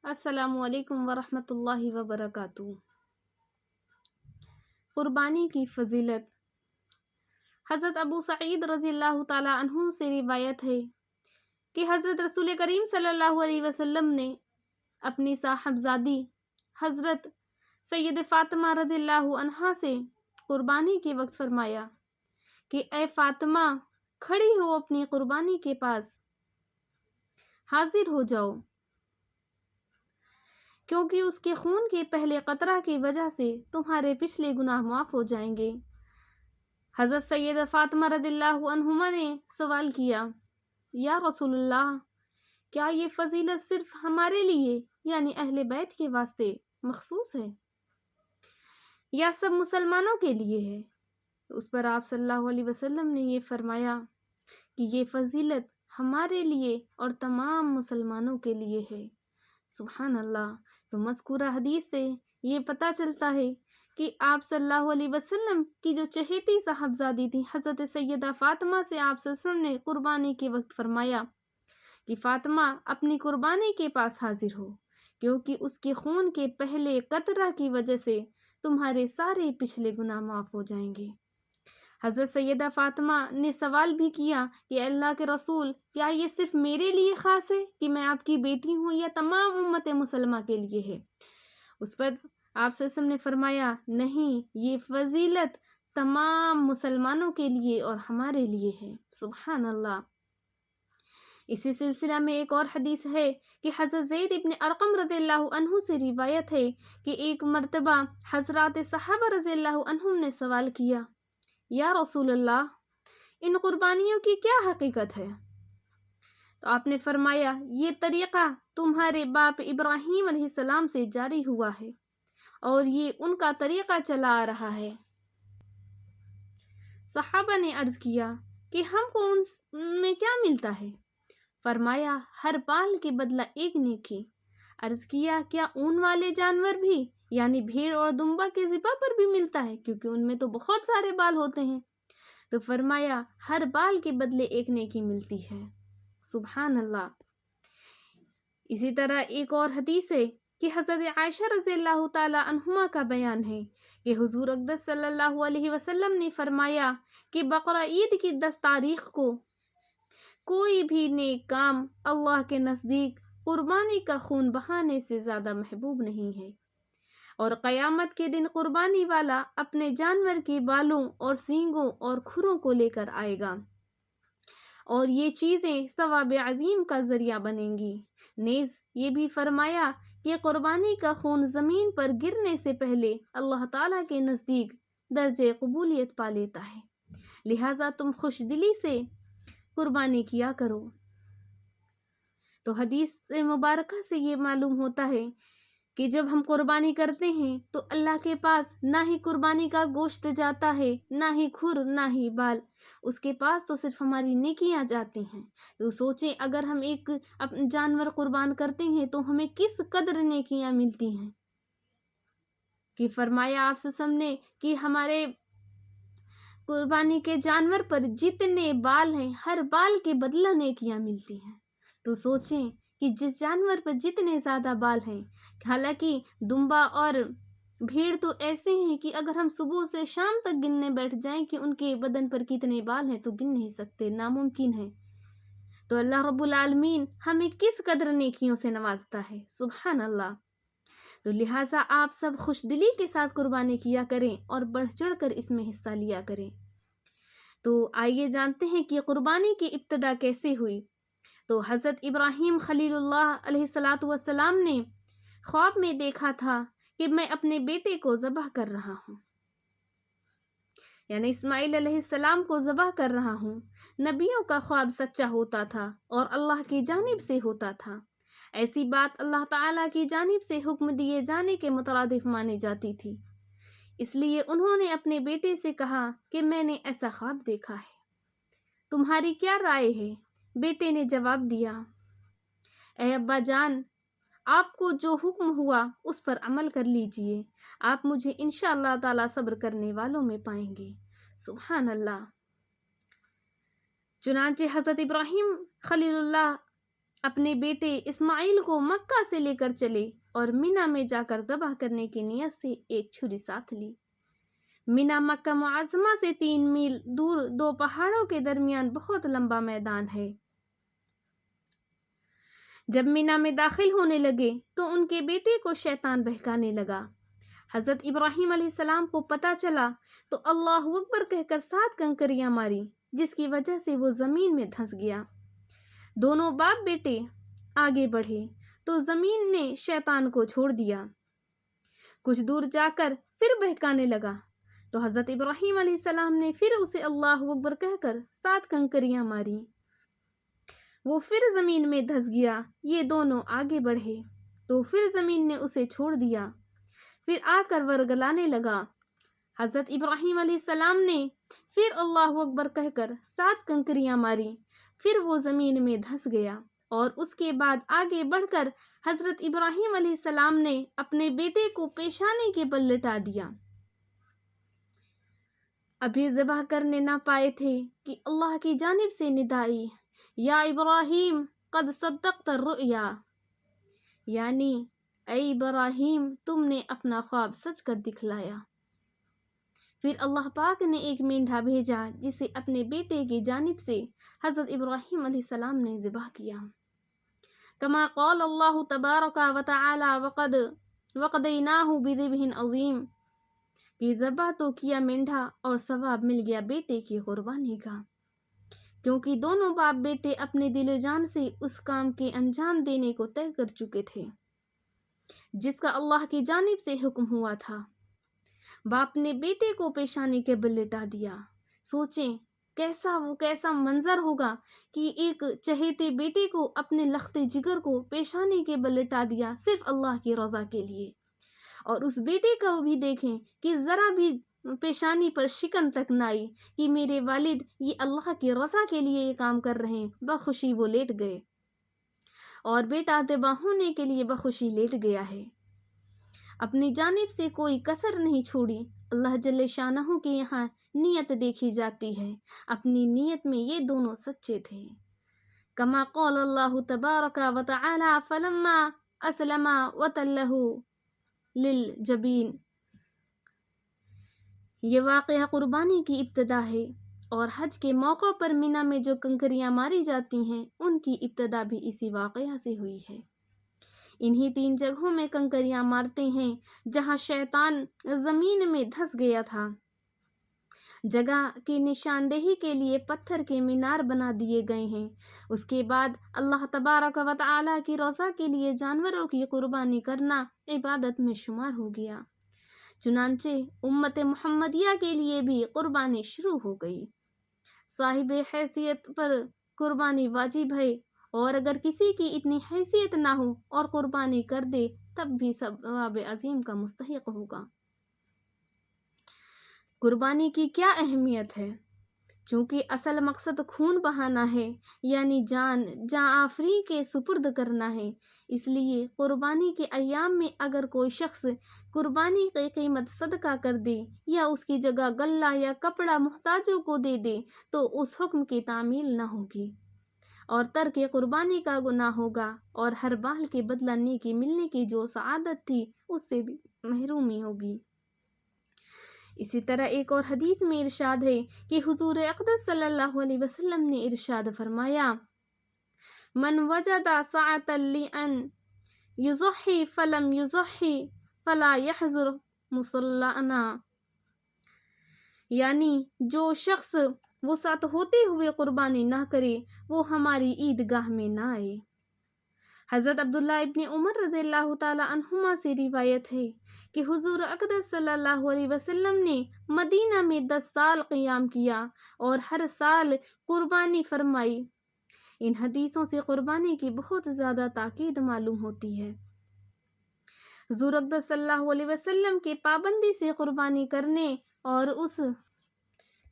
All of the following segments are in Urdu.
السلام علیکم ورحمۃ اللہ وبرکاتہ۔ قربانی کی فضیلت۔ حضرت ابو سعید رضی اللہ تعالیٰ عنہ سے روایت ہے کہ حضرت رسول کریم صلی اللہ علیہ وسلم نے اپنی صاحبزادی حضرت سید فاطمہ رضی اللہ عنہا سے قربانی کے وقت فرمایا کہ اے فاطمہ، کھڑی ہو، اپنی قربانی کے پاس حاضر ہو جاؤ، کیونکہ اس کے خون کے پہلے قطرہ کی وجہ سے تمہارے پچھلے گناہ معاف ہو جائیں گے۔ حضرت سید فاطمہ رضی اللہ عنہما نے سوال کیا، یا رسول اللہ، کیا یہ فضیلت صرف ہمارے لیے یعنی اہل بیت کے واسطے مخصوص ہے یا سب مسلمانوں کے لیے ہے؟ اس پر آپ صلی اللہ علیہ وسلم نے یہ فرمایا کہ یہ فضیلت ہمارے لیے اور تمام مسلمانوں کے لیے ہے۔ سبحان اللہ۔ تو مذکورہ حدیث سے یہ پتہ چلتا ہے کہ آپ صلی اللہ علیہ وسلم کی جو چہیتی صاحبزادی تھی حضرت سیدہ فاطمہ سے آپ صلی اللہ علیہ وسلم نے قربانی کے وقت فرمایا کہ فاطمہ، اپنی قربانی کے پاس حاضر ہو، کیونکہ اس کے خون کے پہلے قطرہ کی وجہ سے تمہارے سارے پچھلے گناہ معاف ہو جائیں گے۔ حضرت سیدہ فاطمہ نے سوال بھی کیا کہ اللہ کے رسول، کیا یہ صرف میرے لیے خاص ہے کہ میں آپ کی بیٹی ہوں یا تمام امت مسلمہ کے لیے ہے؟ اس پر آپ صلی اللہ علیہ وسلم نے فرمایا، نہیں، یہ فضیلت تمام مسلمانوں کے لیے اور ہمارے لیے ہے۔ سبحان اللہ۔ اسی سلسلہ میں ایک اور حدیث ہے کہ حضرت زید ابن ارقم رضی اللہ عنہ سے روایت ہے کہ ایک مرتبہ حضرات صحابہ رضی اللہ عنہم نے سوال کیا، یا رسول اللہ، ان قربانیوں کی کیا حقیقت ہے؟ تو آپ نے فرمایا، یہ طریقہ تمہارے باپ ابراہیم علیہ السلام سے جاری ہوا ہے اور یہ ان کا طریقہ چلا آ رہا ہے۔ صحابہ نے عرض کیا کہ ہم کو ان میں کیا ملتا ہے؟ فرمایا، ہر بال کے بدلہ ایک نیکی۔ عرض کیا، کیا اون والے جانور بھی یعنی بھیڑ اور دمبا کے ذبح پر بھی ملتا ہے؟ کیونکہ ان میں تو بہت سارے بال ہوتے ہیں۔ تو فرمایا، ہر بال کے بدلے ایک نیکی ملتی ہے۔ سبحان اللہ۔ اسی طرح ایک اور حدیث ہے کہ حضرت عائشہ رضی اللہ تعالی عنہما کا بیان ہے کہ حضور اقدس صلی اللہ علیہ وسلم نے فرمایا کہ بقرہ عید کی 10 تاریخ کو کوئی بھی نیک کام اللہ کے نزدیک قربانی کا خون بہانے سے زیادہ محبوب نہیں ہے، اور قیامت کے دن قربانی والا اپنے جانور کے بالوں اور سینگوں اور کھروں کو لے کر آئے گا، اور یہ چیزیں ثواب عظیم کا ذریعہ بنیں گی۔ نیز یہ بھی فرمایا کہ قربانی کا خون زمین پر گرنے سے پہلے اللہ تعالیٰ کے نزدیک درجہ قبولیت پا لیتا ہے، لہٰذا تم خوش دلی سے قربانی کیا کرو۔ تو حدیث مبارکہ سے یہ معلوم ہوتا ہے کہ جب ہم قربانی کرتے ہیں تو اللہ کے پاس نہ ہی قربانی کا گوشت جاتا ہے، نہ ہی کھر، نہ ہی بال، اس کے پاس تو صرف ہماری نیکیاں جاتی ہیں۔ تو سوچیں، اگر ہم ایک جانور قربان کرتے ہیں تو ہمیں کس قدر نیکیاں ملتی ہیں، کہ فرمایا آپ سے سامنے کہ ہمارے قربانی کے جانور پر جتنے بال ہیں ہر بال کے بدلہ نیکیاں ملتی ہیں۔ تو سوچیں کہ جس جانور پر جتنے زیادہ بال ہیں، حالانکہ دمبا اور بھیڑ تو ایسے ہیں کہ اگر ہم صبح سے شام تک گننے بیٹھ جائیں کہ ان کے بدن پر کتنے بال ہیں تو گن نہیں سکتے، ناممکن ہے۔ تو اللہ رب العالمین ہمیں کس قدر نیکیوں سے نوازتا ہے، سبحان اللہ۔ تو لہٰذا آپ سب خوش دلی کے ساتھ قربانی کیا کریں اور بڑھ چڑھ کر اس میں حصہ لیا کریں۔ تو آئیے جانتے ہیں کہ قربانی کی ابتدا کیسے ہوئی۔ تو حضرت ابراہیم خلیل اللہ علیہ السلام نے خواب میں دیکھا تھا کہ میں اپنے بیٹے کو ذبح کر رہا ہوں، یعنی اسماعیل علیہ السلام کو ذبح کر رہا ہوں۔ نبیوں کا خواب سچا ہوتا تھا اور اللہ کی جانب سے ہوتا تھا۔ ایسی بات اللہ تعالیٰ کی جانب سے حکم دیے جانے کے مترادف مانی جاتی تھی، اس لیے انہوں نے اپنے بیٹے سے کہا کہ میں نے ایسا خواب دیکھا ہے، تمہاری کیا رائے ہے؟ بیٹے نے جواب دیا، اے ابا جان، آپ کو جو حکم ہوا اس پر عمل کر لیجئے، آپ مجھے انشاءاللہ تعالیٰ صبر کرنے والوں میں پائیں گے۔ سبحان اللہ۔ چنانچہ حضرت ابراہیم خلیل اللہ اپنے بیٹے اسماعیل کو مکہ سے لے کر چلے اور مینا میں جا کر ذبح کرنے کی نیت سے ایک چھری ساتھ لی۔ مینا مکہ معظمہ سے 3 میل دور 2 پہاڑوں کے درمیان بہت لمبا میدان ہے۔ جب مینا میں داخل ہونے لگے تو ان کے بیٹے کو شیطان بہکانے لگا۔ حضرت ابراہیم علیہ السلام کو پتہ چلا تو اللہ اکبر کہہ کر 7 کنکریاں ماری، جس کی وجہ سے وہ زمین میں دھنس گیا۔ دونوں باپ بیٹے آگے بڑھے تو زمین نے شیطان کو چھوڑ دیا۔ کچھ دور جا کر پھر بہکانے لگا تو حضرت ابراہیم علیہ السلام نے پھر اسے اللہ اکبر کہہ کر 7 کنکریاں ماری۔ وہ پھر زمین میں دھس گیا۔ یہ دونوں آگے بڑھے تو پھر زمین نے اسے چھوڑ دیا۔ پھر آ کر ورگلانے لگا۔ حضرت ابراہیم علیہ السلام نے پھر اللہ اکبر کہہ کر 7 کنکریاں ماری، پھر وہ زمین میں دھس گیا، اور اس کے بعد آگے بڑھ کر حضرت ابراہیم علیہ السلام نے اپنے بیٹے کو پیشانی کے بل لٹا دیا۔ ابھی ذبح کرنے نہ پائے تھے کہ اللہ کی جانب سے ندا آئی، یا ابراہیم قد صدقت الرؤیا، یعنی اے ابراہیم تم نے اپنا خواب سچ کر دکھلایا۔ پھر اللہ پاک نے ایک مینڈھا بھیجا جسے اپنے بیٹے کی جانب سے حضرت ابراہیم علیہ السلام نے ذبح کیا۔ کما قال اللہ تبارک و تعالی وقدیناہ بذبح عظیم، کہ ذبح تو کیا مینڈھا اور ثواب مل گیا بیٹے کی قربانی کا، کیونکہ دونوں باپ بیٹے اپنے دل و جان سے اس کام کے انجام دینے کو طے کر چکے تھے جس کا اللہ کی جانب سے حکم ہوا تھا۔ باپ نے بیٹے کو پیشانی کے بل لٹا دیا۔ سوچیں کیسا منظر ہوگا کہ ایک چہیتے بیٹے کو اپنے لخت جگر کو پیشانی کے بل لٹا دیا صرف اللہ کی رضا کے لیے، اور اس بیٹے کو بھی دیکھیں کہ ذرا بھی پیشانی پر شکن تک نہ آئی کہ میرے والد یہ اللہ کی رضا کے لیے یہ کام کر رہے ہیں۔ بخوشی وہ لیٹ گئے، اور بیٹا ذبح ہونے کے لیے بخوشی لیٹ گیا ہے، اپنی جانب سے کوئی کسر نہیں چھوڑی۔ اللہ جل شانہ کے یہاں نیت دیکھی جاتی ہے، اپنی نیت میں یہ دونوں سچے تھے۔ کما قال اللہ تبارک و تعالی فلما اسلما وتلہ للجبین، یہ واقعہ قربانی کی ابتدا ہے، اور حج کے موقع پر مینا میں جو کنکریاں ماری جاتی ہیں ان کی ابتدا بھی اسی واقعہ سے ہوئی ہے۔ انہی 3 جگہوں میں کنکریاں مارتے ہیں جہاں شیطان زمین میں دھس گیا تھا۔ جگہ کی نشاندہی کے لیے پتھر کے مینار بنا دیے گئے ہیں۔ اس کے بعد اللہ تبارک و تعالی کی رضا کے لیے جانوروں کی قربانی کرنا عبادت میں شمار ہو گیا۔ چنانچہ امت محمدیہ کے لیے بھی قربانی شروع ہو گئی۔ صاحب حیثیت پر قربانی واجب ہے، اور اگر کسی کی اتنی حیثیت نہ ہو اور قربانی کر دے تب بھی ثواب عظیم کا مستحق ہوگا۔ قربانی کی کیا اہمیت ہے؟ چونکہ اصل مقصد خون بہانا ہے، یعنی جان آفری کے سپرد کرنا ہے، اس لیے قربانی کے ایام میں اگر کوئی شخص قربانی کی قیمت صدقہ کر دے یا اس کی جگہ غلہ یا کپڑا محتاجوں کو دے دے تو اس حکم کی تعمیل نہ ہوگی، اور ترک قربانی کا گناہ ہوگا، اور ہر بال کے بدلہ نیکی ملنے کی جو سعادت تھی اس سے بھی محرومی ہوگی۔ اسی طرح ایک اور حدیث میں ارشاد ہے کہ حضور اقدس صلی اللہ علیہ وسلم نے ارشاد فرمایا، من وجد سعة لأن يضحي فلم يضحي فلا يحضر مصلانا، یعنی جو شخص وسعت ہوتے ہوئے قربانی نہ کرے وہ ہماری عیدگاہ میں نہ آئے۔ حضرت عبداللہ ابن عمر رضی اللہ تعالی عنہما سے روایت ہے کہ حضور اقدس صلی اللہ علیہ وسلم نے مدینہ میں 10 سال قیام کیا اور ہر سال قربانی فرمائی۔ ان حدیثوں سے قربانی کی بہت زیادہ تاکید معلوم ہوتی ہے۔ حضور اقدس صلی اللہ علیہ وسلم کے پابندی سے قربانی کرنے اور اس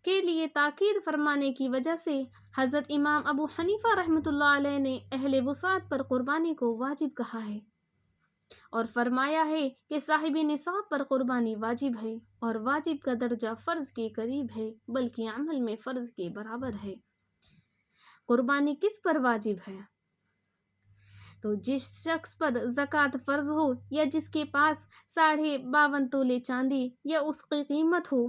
کے لیے تاکید فرمانے کی وجہ سے حضرت امام ابو حنیفہ رحمۃ اللہ علیہ نے اہل وسعت پر قربانی کو واجب کہا ہے، اور فرمایا ہے کہ صاحب نصاب پر قربانی واجب ہے، اور واجب کا درجہ فرض کے قریب ہے بلکہ عمل میں فرض کے برابر ہے۔ قربانی کس پر واجب ہے؟ تو جس شخص پر زکوٰۃ فرض ہو یا جس کے پاس 52.5 تولے چاندی یا اس کی قیمت ہو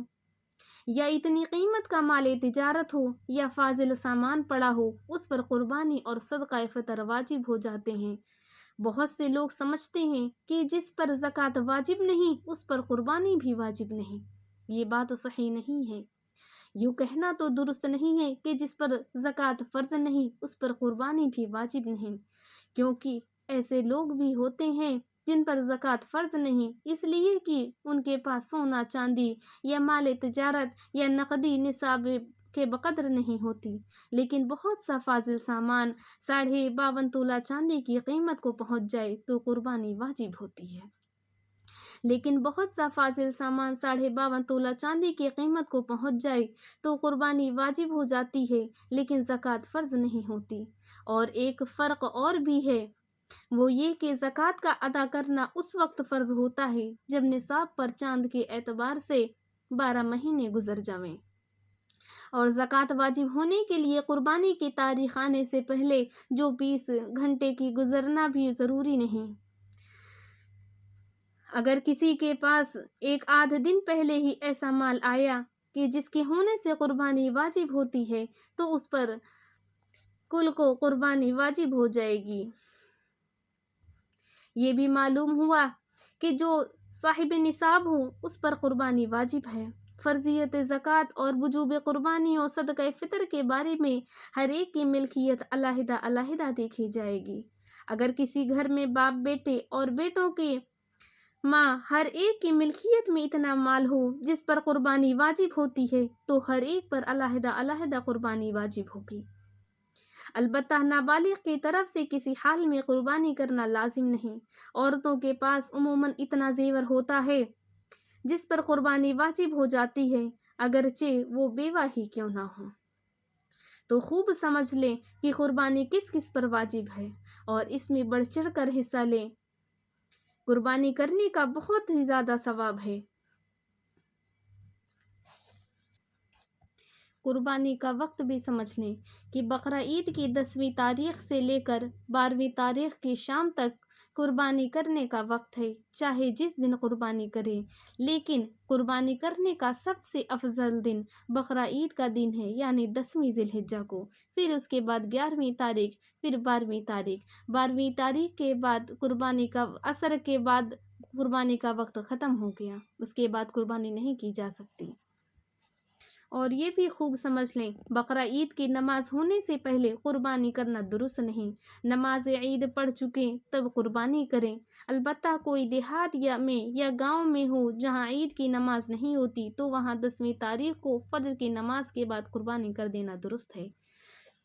یا اتنی قیمت کا مال تجارت ہو یا فاضل سامان پڑا ہو، اس پر قربانی اور صدقہ فطر واجب ہو جاتے ہیں۔ بہت سے لوگ سمجھتے ہیں کہ جس پر زکوٰۃ واجب نہیں اس پر قربانی بھی واجب نہیں۔ یہ بات صحیح نہیں ہے۔ یوں کہنا تو درست نہیں ہے کہ جس پر زکوٰۃ فرض نہیں اس پر قربانی بھی واجب نہیں، کیونکہ ایسے لوگ بھی ہوتے ہیں جن پر زکوٰۃ فرض نہیں، اس لیے کہ ان کے پاس سونا چاندی یا مال تجارت یا نقدی نصاب کے بقدر نہیں ہوتی، لیکن بہت سا فاضل سامان 52.5 تولہ چاندی کی قیمت کو پہنچ جائے تو قربانی واجب ہوتی ہے۔ لیکن بہت سا فاضل سامان 52.5 تولہ چاندی کی قیمت کو پہنچ جائے تو قربانی واجب ہو جاتی ہے، لیکن زکوٰۃ فرض نہیں ہوتی۔ اور ایک فرق اور بھی ہے، وہ یہ کہ زکوٰۃ کا ادا کرنا اس وقت فرض ہوتا ہے جب نصاب پر چاند کے اعتبار سے 12 مہینے گزر جائیں، اور زکوٰۃ واجب ہونے کے لیے قربانی کی تاریخ آنے سے پہلے جو 20 گھنٹے کی گزرنا بھی ضروری نہیں۔ اگر کسی کے پاس ایک آدھ دن پہلے ہی ایسا مال آیا کہ جس کے ہونے سے قربانی واجب ہوتی ہے تو اس پر کل کو قربانی واجب ہو جائے گی۔ یہ بھی معلوم ہوا کہ جو صاحب نصاب ہو اس پر قربانی واجب ہے۔ فرضیت زکوٰۃ اور وجوب قربانی اور صدقہ فطر کے بارے میں ہر ایک کی ملکیت علیحدہ علیحدہ دیکھی جائے گی۔ اگر کسی گھر میں باپ بیٹے اور بیٹوں کی ماں ہر ایک کی ملکیت میں اتنا مال ہو جس پر قربانی واجب ہوتی ہے تو ہر ایک پر علیحدہ علیحدہ قربانی واجب ہوگی۔ البتہ نابالغ کی طرف سے کسی حال میں قربانی کرنا لازم نہیں۔ عورتوں کے پاس عموماً اتنا زیور ہوتا ہے جس پر قربانی واجب ہو جاتی ہے، اگرچہ وہ بیوہ ہی کیوں نہ ہو۔ تو خوب سمجھ لیں کہ قربانی کس کس پر واجب ہے اور اس میں بڑھ چڑھ کر حصہ لیں۔ قربانی کرنے کا بہت ہی زیادہ ثواب ہے۔ قربانی کا وقت بھی سمجھ لیں کہ بقرہ عید کی 10ویں تاریخ سے لے کر 12ویں تاریخ کی شام تک قربانی کرنے کا وقت ہے، چاہے جس دن قربانی کریں، لیکن قربانی کرنے کا سب سے افضل دن بقرہ عید کا دن ہے، یعنی 10ویں ذی الحجہ کو، پھر اس کے بعد 11ویں تاریخ، پھر 12ویں تاریخ۔ 12ویں تاریخ کے بعد قربانی کا عصر کے بعد قربانی کا وقت ختم ہو گیا، اس کے بعد قربانی نہیں کی جا سکتی۔ اور یہ بھی خوب سمجھ لیں، بقرہ عید کی نماز ہونے سے پہلے قربانی کرنا درست نہیں۔ نماز عید پڑھ چکیں تب قربانی کریں۔ البتہ کوئی دیہات یا گاؤں میں ہو جہاں عید کی نماز نہیں ہوتی تو وہاں 10ویں تاریخ کو فجر کی نماز کے بعد قربانی کر دینا درست ہے۔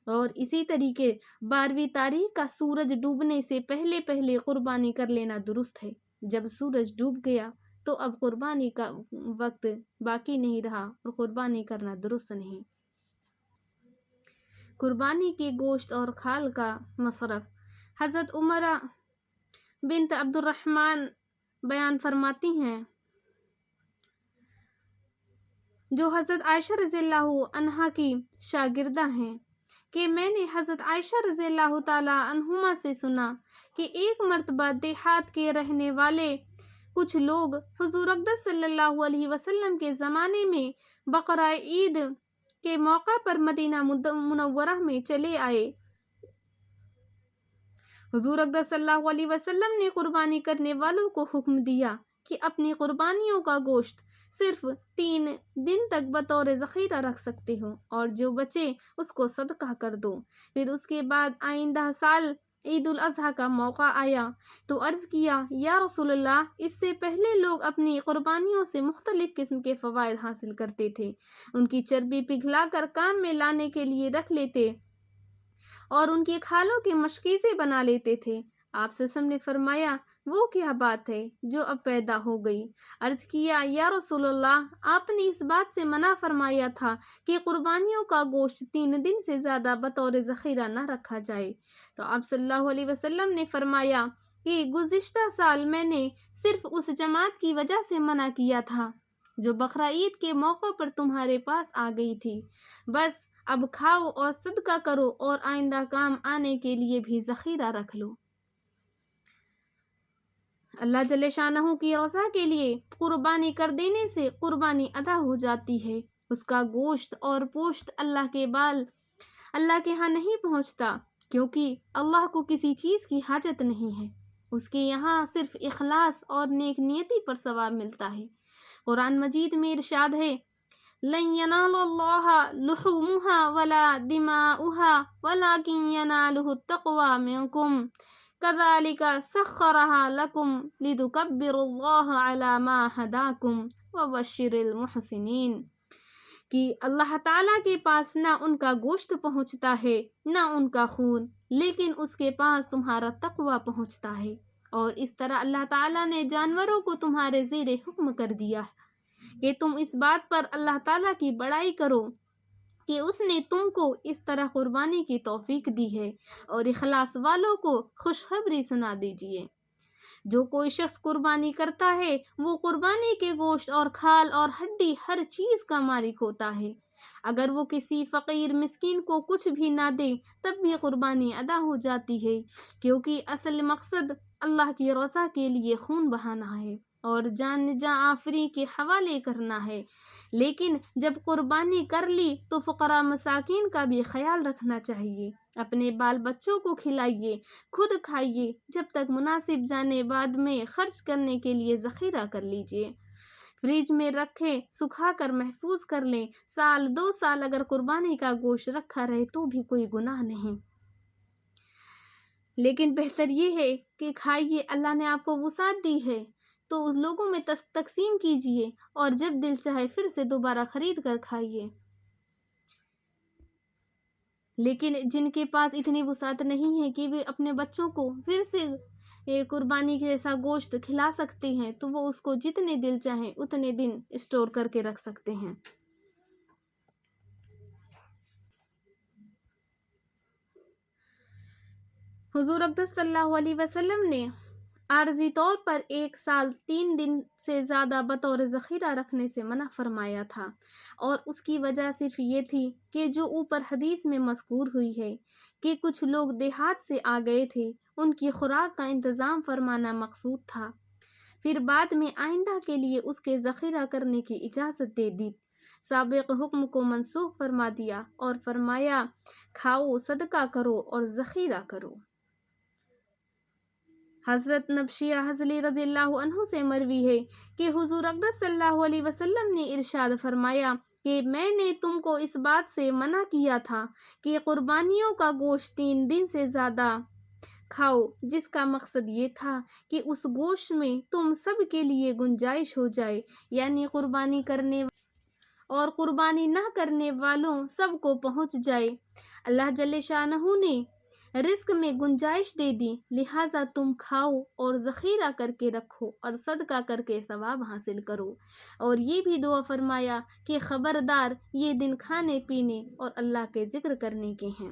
اور اسی طریقے 12ویں تاریخ کا سورج ڈوبنے سے پہلے پہلے قربانی کر لینا درست ہے۔ جب سورج ڈوب گیا تو اب قربانی کا وقت باقی نہیں رہا اور قربانی کرنا درست نہیں۔ قربانی کے گوشت اور کھال کا مصرف۔ حضرت عمرہ بنت عبد الرحمن بیان فرماتی ہیں، جو حضرت عائشہ رضی اللہ عنہا کی شاگردہ ہیں، کہ میں نے حضرت عائشہ رضی اللہ تعالی عنہما سے سنا کہ ایک مرتبہ دیہات کے رہنے والے کچھ لوگ حضور اقدس صلی اللہ علیہ وسلم کے زمانے میں بقرہ عید کے موقع پر مدینہ منورہ میں چلے آئے۔ حضور اقدس صلی اللہ علیہ وسلم نے قربانی کرنے والوں کو حکم دیا کہ اپنی قربانیوں کا گوشت صرف 3 دن تک بطور ذخیرہ رکھ سکتے ہو اور جو بچے اس کو صدقہ کر دو۔ پھر اس کے بعد آئندہ سال عید الاضحیٰ کا موقع آیا تو عرض کیا، یا رسول اللہ، اس سے پہلے لوگ اپنی قربانیوں سے مختلف قسم کے فوائد حاصل کرتے تھے، ان کی چربی پگھلا کر کام میں لانے کے لیے رکھ لیتے اور ان کی کھالوں کی مشکیزیں بنا لیتے تھے۔ آپ صلی اللہ علیہ وسلم نے فرمایا، وہ کیا بات ہے جو اب پیدا ہو گئی؟ عرض کیا، یا رسول اللہ، آپ نے اس بات سے منع فرمایا تھا کہ قربانیوں کا گوشت 3 دن سے زیادہ بطور ذخیرہ نہ رکھا جائے۔ تو آپ صلی اللہ علیہ وسلم نے فرمایا کہ گزشتہ سال میں نے صرف اس جماعت کی وجہ سے منع کیا تھا جو بقرہ عید کے موقع پر تمہارے پاس آ گئی تھی، بس اب کھاؤ اور صدقہ کرو اور آئندہ کام آنے کے لیے بھی ذخیرہ رکھ لو۔ اللہ جل شانہ کی رضا کے لیے قربانی کر دینے سے قربانی ادا ہو جاتی ہے۔ اس کا گوشت اور پوشت اللہ کے ہاں نہیں پہنچتا، کیونکہ اللہ کو کسی چیز کی حاجت نہیں ہے۔ اس کے یہاں صرف اخلاص اور نیک نیتی پر ثواب ملتا ہے۔ قرآن مجید میں ارشاد ہے، لَن يَنَالَ اللَّهَ لُحُومُهَا وَلَا دِمَاؤُهَا وَلَكِن يَنَالُهُ التَّقْوَى مِنكُمْ كَذَلِكَ سَخَّرَهَا لَكُمْ لِتُكَبِّرُوا اللَّهَ عَلَى مَا هَدَاكُمْ وَبَشِّرِ الْمُحْسِنِينَ کہ اللہ تعالیٰ کے پاس نہ ان کا گوشت پہنچتا ہے نہ ان کا خون، لیکن اس کے پاس تمہارا تقوی پہنچتا ہے، اور اس طرح اللہ تعالیٰ نے جانوروں کو تمہارے زیر حکم کر دیا کہ تم اس بات پر اللہ تعالیٰ کی بڑائی کرو کہ اس نے تم کو اس طرح قربانی کی توفیق دی ہے، اور اخلاص والوں کو خوشخبری سنا دیجیے۔ جو کوئی شخص قربانی کرتا ہے وہ قربانی کے گوشت اور کھال اور ہڈی ہر چیز کا مالک ہوتا ہے۔ اگر وہ کسی فقیر مسکین کو کچھ بھی نہ دے تب بھی قربانی ادا ہو جاتی ہے، کیونکہ اصل مقصد اللہ کی رضا کے لیے خون بہانا ہے اور جان آفری کے حوالے کرنا ہے۔ لیکن جب قربانی کر لی تو فقراء مساکین کا بھی خیال رکھنا چاہیے۔ اپنے بال بچوں کو کھلائیے، خود کھائیے، جب تک مناسب جانے بعد میں خرچ کرنے کے لیے ذخیرہ کر لیجیے۔ فریج میں رکھیں، سکھا کر محفوظ کر لیں۔ 1-2 سال اگر قربانی کا گوشت رکھا رہے تو بھی کوئی گناہ نہیں، لیکن بہتر یہ ہے کہ کھائیے۔ اللہ نے آپ کو وسعت دی ہے تو اس لوگوں میں تقسیم کیجیے، اور جب دل چاہے پھر سے دوبارہ خرید کر کھائیے۔ لیکن جن کے پاس اتنی وسعت نہیں ہے کہ وہ اپنے بچوں کو پھر سے قربانی جیسا گوشت کھلا سکتے ہیں، تو وہ اس کو جتنے دل چاہیں اتنے دن اسٹور کر کے رکھ سکتے ہیں۔ حضور اقدس صلی اللہ علیہ وسلم نے عارضی طور پر 1 سال 3 دن سے زیادہ بطور ذخیرہ رکھنے سے منع فرمایا تھا، اور اس کی وجہ صرف یہ تھی کہ جو اوپر حدیث میں مذکور ہوئی ہے کہ کچھ لوگ دیہات سے آ گئے تھے، ان کی خوراک کا انتظام فرمانا مقصود تھا۔ پھر بعد میں آئندہ کے لیے اس کے ذخیرہ کرنے کی اجازت دے دی، سابق حکم کو منسوخ فرما دیا اور فرمایا کھاؤ، صدقہ کرو اور ذخیرہ کرو۔ حضرت نبشیہ حضلی رضی اللہ عنہ سے مروی ہے کہ حضور اقدس صلی اللہ علیہ وسلم نے ارشاد فرمایا کہ میں نے تم کو اس بات سے منع کیا تھا کہ قربانیوں کا گوشت 3 دن سے زیادہ کھاؤ، جس کا مقصد یہ تھا کہ اس گوشت میں تم سب کے لیے گنجائش ہو جائے، یعنی قربانی کرنے اور قربانی نہ کرنے والوں سب کو پہنچ جائے۔ اللہ جل شانہ نے رزق میں گنجائش دے دی، لہٰذا تم کھاؤ اور ذخیرہ کر کے رکھو اور صدقہ کر کے ثواب حاصل کرو۔ اور یہ بھی دعا فرمایا کہ خبردار، یہ دن کھانے پینے اور اللہ کے ذکر کرنے کے ہیں۔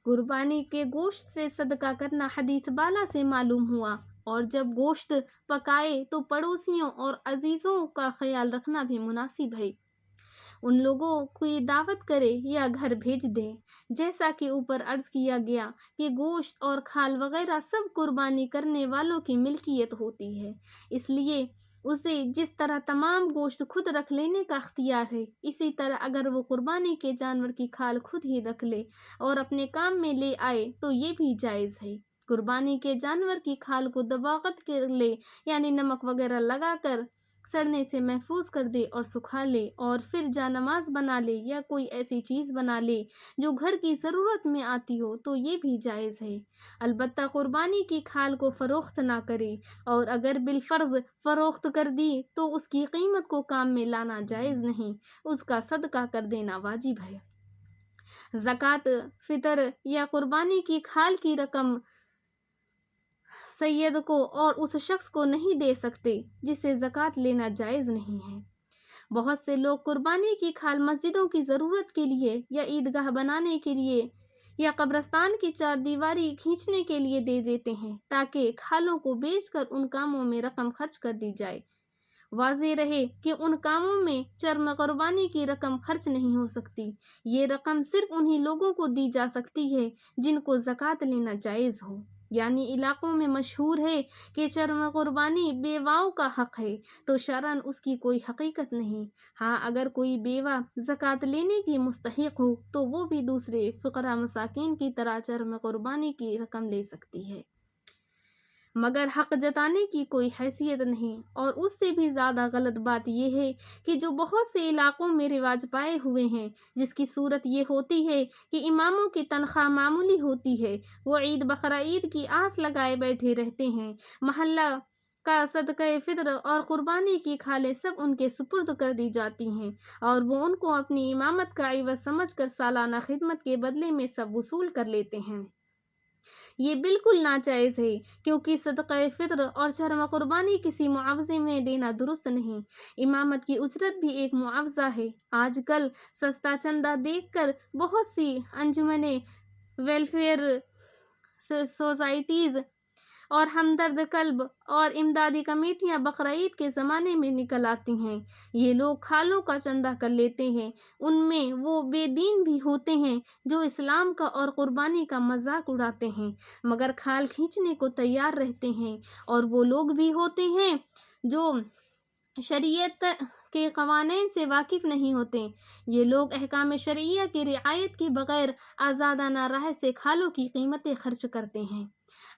قربانی کے گوشت سے صدقہ کرنا حدیث بالا سے معلوم ہوا، اور جب گوشت پکائے تو پڑوسیوں اور عزیزوں کا خیال رکھنا بھی مناسب ہے۔ ان لوگوں کو یہ دعوت کرے یا گھر بھیج دے، جیسا کہ اوپر عرض کیا گیا کہ گوشت اور کھال وغیرہ سب قربانی کرنے والوں کی ملکیت ہوتی ہے، اس لیے اسے جس طرح تمام گوشت خود رکھ لینے کا اختیار ہے، اسی طرح اگر وہ قربانی کے جانور کی کھال خود ہی رکھ لے اور اپنے کام میں لے آئے تو یہ بھی جائز ہے۔ قربانی کے جانور کی کھال کو دباغت کر لے، یعنی نمک وغیرہ لگا کر سڑنے سے محفوظ کر دے اور سکھا لے، اور پھر جانماز بنا لے یا کوئی ایسی چیز بنا لے جو گھر کی ضرورت میں آتی ہو تو یہ بھی جائز ہے۔ البتہ قربانی کی کھال کو فروخت نہ کرے، اور اگر بالفرض فروخت کر دی تو اس کی قیمت کو کام میں لانا جائز نہیں، اس کا صدقہ کر دینا واجب ہے۔ زکوٰۃ فطر یا قربانی کی کھال کی رقم سید کو اور اس شخص کو نہیں دے سکتے جسے زکوٰۃ لینا جائز نہیں ہے۔ بہت سے لوگ قربانی کی کھال مسجدوں کی ضرورت کے لیے یا عیدگاہ بنانے کے لیے یا قبرستان کی 4 دیواری کھینچنے کے لیے دے دیتے ہیں تاکہ کھالوں کو بیچ کر ان کاموں میں رقم خرچ کر دی جائے۔ واضح رہے کہ ان کاموں میں چرم قربانی کی رقم خرچ نہیں ہو سکتی، یہ رقم صرف انہی لوگوں کو دی جا سکتی ہے جن کو زکوٰۃ لینا جائز ہو۔ یعنی علاقوں میں مشہور ہے کہ چرم قربانی بیواؤں کا حق ہے تو شرعاً اس کی کوئی حقیقت نہیں۔ ہاں اگر کوئی بیوہ زکوٰۃ لینے کی مستحق ہو تو وہ بھی دوسرے فقراء مساکین کی طرح چرم قربانی کی رقم لے سکتی ہے، مگر حق جتانے کی کوئی حیثیت نہیں۔ اور اس سے بھی زیادہ غلط بات یہ ہے کہ جو بہت سے علاقوں میں رواج پائے ہوئے ہیں، جس کی صورت یہ ہوتی ہے کہ اماموں کی تنخواہ معمولی ہوتی ہے، وہ عید بقرہ عید کی آس لگائے بیٹھے رہتے ہیں، محلہ کا صدقہ فطر اور قربانی کی کھالیں سب ان کے سپرد کر دی جاتی ہیں اور وہ ان کو اپنی امامت کا عوض سمجھ کر سالانہ خدمت کے بدلے میں سب وصول کر لیتے ہیں۔ یہ بالکل ناجائز ہے، کیونکہ صدقہ فطر اور چرم قربانی کسی معاوضے میں دینا درست نہیں۔ امامت کی اجرت بھی ایک معاوضہ ہے۔ آج کل سستا چندہ دیکھ کر بہت سی انجمنیں، ویلفیئر سوسائٹیز اور ہمدرد قلب اور امدادی کمیٹیاں بقرہ عید کے زمانے میں نکل آتی ہیں۔ یہ لوگ کھالوں کا چندہ کر لیتے ہیں، ان میں وہ بے دین بھی ہوتے ہیں جو اسلام کا اور قربانی کا مذاق اڑاتے ہیں مگر کھال کھینچنے کو تیار رہتے ہیں، اور وہ لوگ بھی ہوتے ہیں جو شریعت کے قوانین سے واقف نہیں ہوتے۔ یہ لوگ احکام شرعیہ کی رعایت کے بغیر آزادانہ راہ سے کھالوں کی قیمتیں خرچ کرتے ہیں،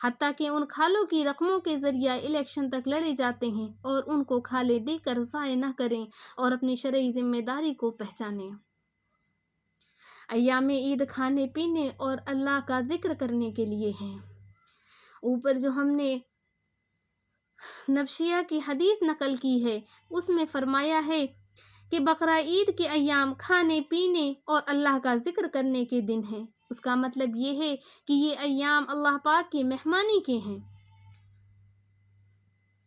حتیٰ کہ ان کھالوں کی رقموں کے ذریعہ الیکشن تک لڑے جاتے ہیں، اور ان کو کھالیں دے کر ضائع نہ کریں اور اپنی شرعی ذمہ داری کو پہچانیں۔ ایام عید کھانے پینے اور اللہ کا ذکر کرنے کے لیے ہیں۔ اوپر جو ہم نے نفشیہ کی حدیث نقل کی ہے اس میں فرمایا ہے کہ بقرہ عید کے ایام کھانے پینے اور اللہ کا ذکر کرنے کے دن ہیں۔ اس کا مطلب یہ ہے کہ یہ ایام اللہ پاک کی مہمانی کے ہیں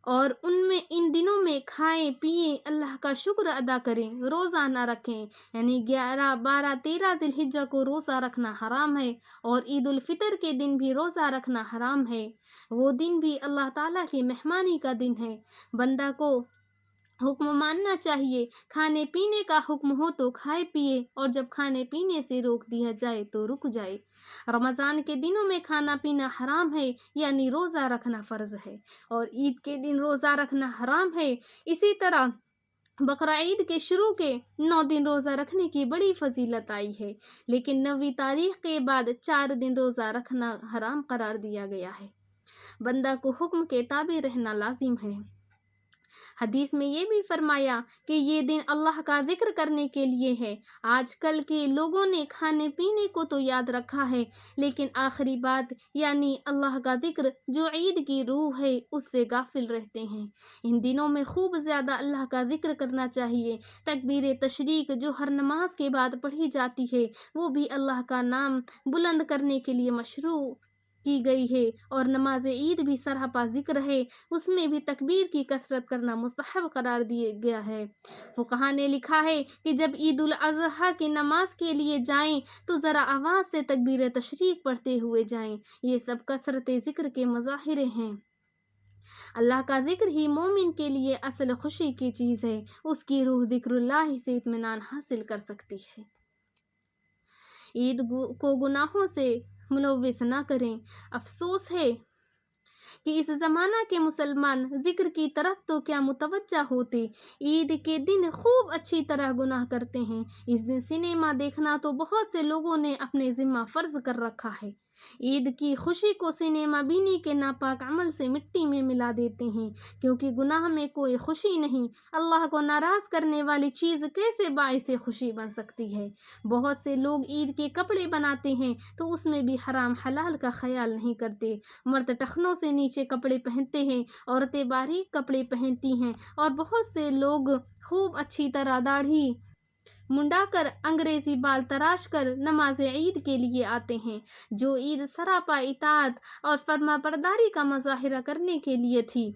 اور ان دنوں میں کھائیں پیئیں، اللہ کا شکر ادا کریں، روزہ نہ رکھیں، یعنی 11، 12، 13 ذی الحجہ کو روزہ رکھنا حرام ہے، اور عید الفطر کے دن بھی روزہ رکھنا حرام ہے۔ وہ دن بھی اللہ تعالیٰ کی مہمانی کا دن ہے۔ بندہ کو حکم ماننا چاہیے، کھانے پینے کا حکم ہو تو کھائے پیے، اور جب کھانے پینے سے روک دیا جائے تو رک جائے۔ رمضان کے دنوں میں کھانا پینا حرام ہے، یعنی روزہ رکھنا فرض ہے، اور عید کے دن روزہ رکھنا حرام ہے۔ اسی طرح بقرہ عید کے شروع کے 9 دن روزہ رکھنے کی بڑی فضیلت آئی ہے، لیکن 9ویں تاریخ کے بعد 4 دن روزہ رکھنا حرام قرار دیا گیا ہے۔ بندہ کو حکم کے تابع رہنا لازم ہے۔ حدیث میں یہ بھی فرمایا کہ یہ دن اللہ کا ذکر کرنے کے لیے ہے۔ آج کل کے لوگوں نے کھانے پینے کو تو یاد رکھا ہے، لیکن آخری بات یعنی اللہ کا ذکر جو عید کی روح ہے اس سے غافل رہتے ہیں۔ ان دنوں میں خوب زیادہ اللہ کا ذکر کرنا چاہیے۔ تکبیر تشریق جو ہر نماز کے بعد پڑھی جاتی ہے وہ بھی اللہ کا نام بلند کرنے کے لیے مشروع کی گئی ہے، اور نماز عید بھی سراپا ذکر ہے، اس میں بھی تکبیر کی کثرت کرنا مستحب قرار دیا گیا ہے۔ فقہا نے لکھا ہے کہ جب عید الاضحیٰ کی نماز کے لیے جائیں تو ذرا آواز سے تکبیر تشریق پڑھتے ہوئے جائیں۔ یہ سب کثرت ذکر کے مظاہرے ہیں۔ اللہ کا ذکر ہی مومن کے لیے اصل خوشی کی چیز ہے، اس کی روح ذکر اللہ سے اطمینان حاصل کر سکتی ہے۔ عید کو گناہوں سے ملوث نہ کریں۔ افسوس ہے کہ اس زمانہ کے مسلمان ذکر کی طرف تو کیا متوجہ ہوتے، عید کے دن خوب اچھی طرح گناہ کرتے ہیں۔ اس دن سنیما دیکھنا تو بہت سے لوگوں نے اپنے ذمہ فرض کر رکھا ہے۔ عید کی خوشی کو سنیما بینی کے ناپاک عمل سے مٹی میں ملا دیتے ہیں، کیونکہ گناہ میں کوئی خوشی نہیں۔ اللہ کو ناراض کرنے والی چیز کیسے باعث خوشی بن سکتی ہے؟ بہت سے لوگ عید کے کپڑے بناتے ہیں تو اس میں بھی حرام حلال کا خیال نہیں کرتے۔ مرد ٹخنوں سے نیچے کپڑے پہنتے ہیں، عورتیں باریک کپڑے پہنتی ہیں، اور بہت سے لوگ خوب اچھی طرح داڑھی منڈا کر انگریزی بال تراش کر نماز عید کے لیے آتے ہیں، جو عید سراپا اطاعت اور فرما برداری کا مظاہرہ کرنے کے لیے تھی،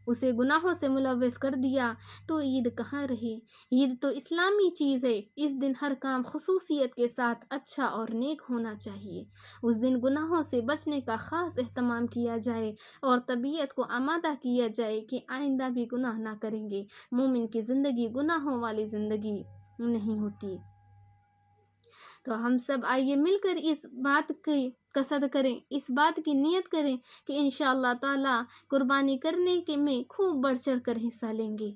اسے گناہوں سے ملوث کر دیا تو عید کہاں رہی؟ عید تو اسلامی چیز ہے۔ اس دن ہر کام خصوصیت کے ساتھ اچھا اور نیک ہونا چاہیے۔ اس دن گناہوں سے بچنے کا خاص اہتمام کیا جائے اور طبیعت کو آمادہ کیا جائے کہ آئندہ بھی گناہ نہ کریں گے۔ مومن کی زندگی گناہوں والی زندگی نہیں ہوتی۔ تو ہم سب آئیے مل کر اس بات کی قصد کریں، اس بات کی نیت کریں کہ انشاءاللہ تعالی قربانی کرنے کے میں خوب بڑھ چڑھ کر حصہ لیں گے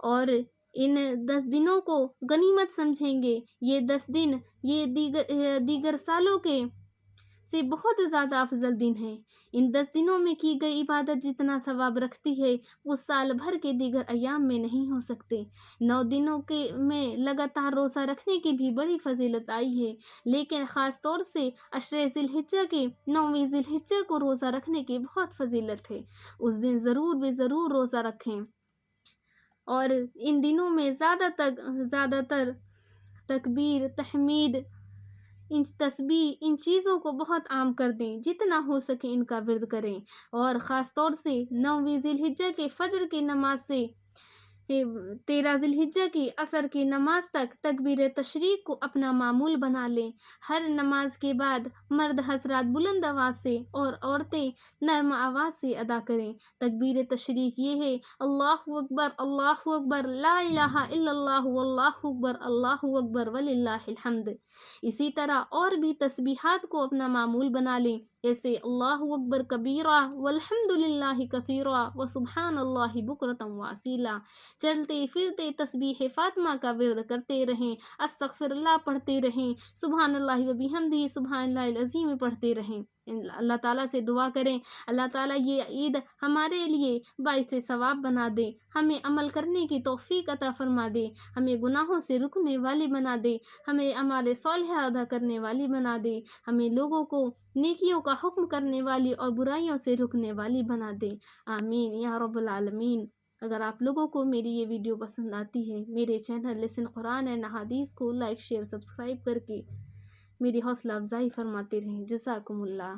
اور ان 10 دنوں کو غنیمت سمجھیں گے۔ یہ 10 دن یہ دیگر سالوں کے سے بہت زیادہ افضل دن ہے۔ ان 10 دنوں میں کی گئی عبادت جتنا ثواب رکھتی ہے وہ سال بھر کے دیگر ایام میں نہیں ہو سکتے۔ 9 دنوں میں لگاتار روزہ رکھنے کی بھی بڑی فضیلت آئی ہے، لیکن خاص طور سے عشرِ ذی الحجہ کے 9ویں ذی الحجہ کو روزہ رکھنے کی بہت فضیلت ہے۔ اس دن ضرور روزہ رکھیں اور ان دنوں میں زیادہ تر تکبیر، تحمید، تسبیح، ان چیزوں کو بہت عام کر دیں، جتنا ہو سکے ان کا ورد کریں اور خاص طور سے 9ویں ذی الحجہ کے فجر کی نماز سے 13 ذی الحجہ کی عصر کی نماز تک تکبیر تشریق کو اپنا معمول بنا لیں۔ ہر نماز کے بعد مرد حضرات بلند آواز سے اور عورتیں نرم آواز سے ادا کریں۔ تکبیر تشریق یہ ہے: اللہ اکبر لا الہ الا اللہ واللہ اکبر وللہ الحمد۔ اسی طرح اور بھی تسبیحات کو اپنا معمول بنا لیں، جیسے اللہ اکبر کبیرہ والحمد للہ کثیرہ وسبحان اللہ بکرۃ واصیلا۔ چلتے پھرتے تسبیح فاطمہ کا ورد کرتے رہیں، استغفر اللہ پڑھتے رہیں، سبحان اللہ وبحمدہ سبحان اللہ العظیم پڑھتے رہیں۔ اللہ تعالیٰ سے دعا کریں اللہ تعالیٰ یہ عید ہمارے لیے باعث ثواب بنا دے، ہمیں عمل کرنے کی توفیق عطا فرما دے، ہمیں گناہوں سے رکنے والی بنا دے، ہمیں اعمال صالحہ ادا کرنے والی بنا دے، ہمیں لوگوں کو نیکیوں کا حکم کرنے والی اور برائیوں سے رکنے والی بنا دے، آمین یا رب العالمین۔ اگر آپ لوگوں کو میری یہ ویڈیو پسند آتی ہے، میرے چینل لسن قرآن اینڈ احادیث کو لائک، شیئر، سبسکرائب کر کے میری حوصلہ افزائی فرماتے رہیں۔ جزاکم اللہ۔